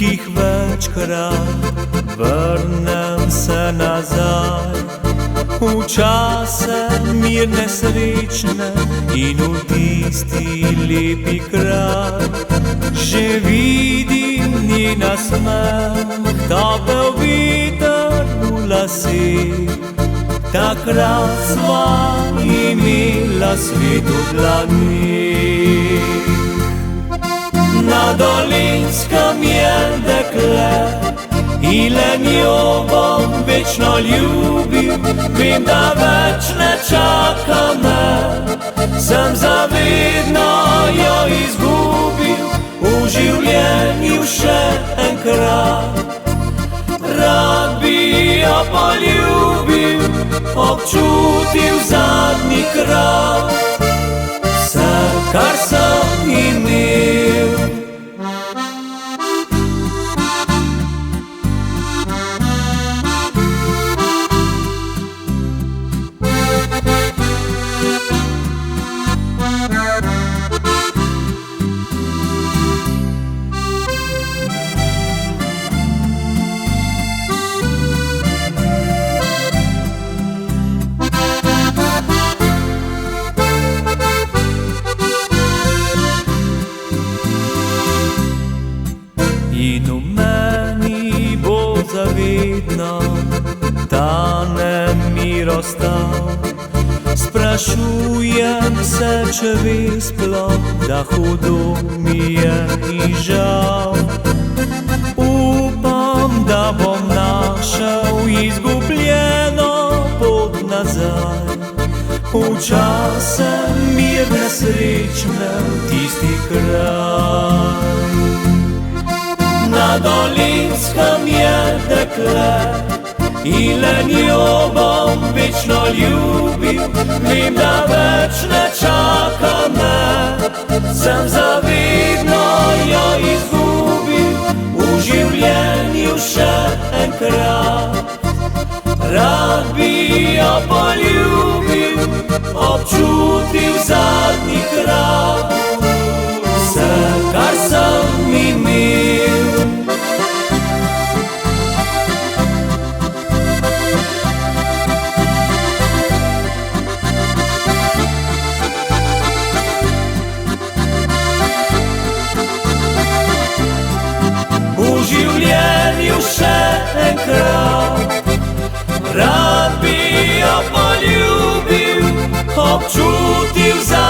jih večkrat vrnem se nazaj v čase mirne, srečne in v tisti lepi kraj. Že vidim njen nasmeh, topel veter v laseh. Takrat sva imela svet v dlaneh. Na Dolenjskem je dekle in le njo bom večno ljubil. Vem, da več ne čaka me, sem zavedno jo izgubil. V življenju še enkrat rad bi jo poljubil, občutil zadnji krat vse, kar sem imel. In v meni bo zavedno ta nemir ostal. Sprašujem se, če ve sploh, da hudo mi je in žal. Upam, da bom našel izgubljeno pot nazaj v čase mirne, srečne, v tisti kraj. Na Dolenjskem je dekle in le njo bom večno ljubil. Vem, da več ne čaka me, sem zavedno jo izgubil. V življenju še enkrat rad bi jo poljubil, občutil zadnji krat vse, kar sem imel. V življenju še enkrat rad bi jo poljubil, občutil zadnji krat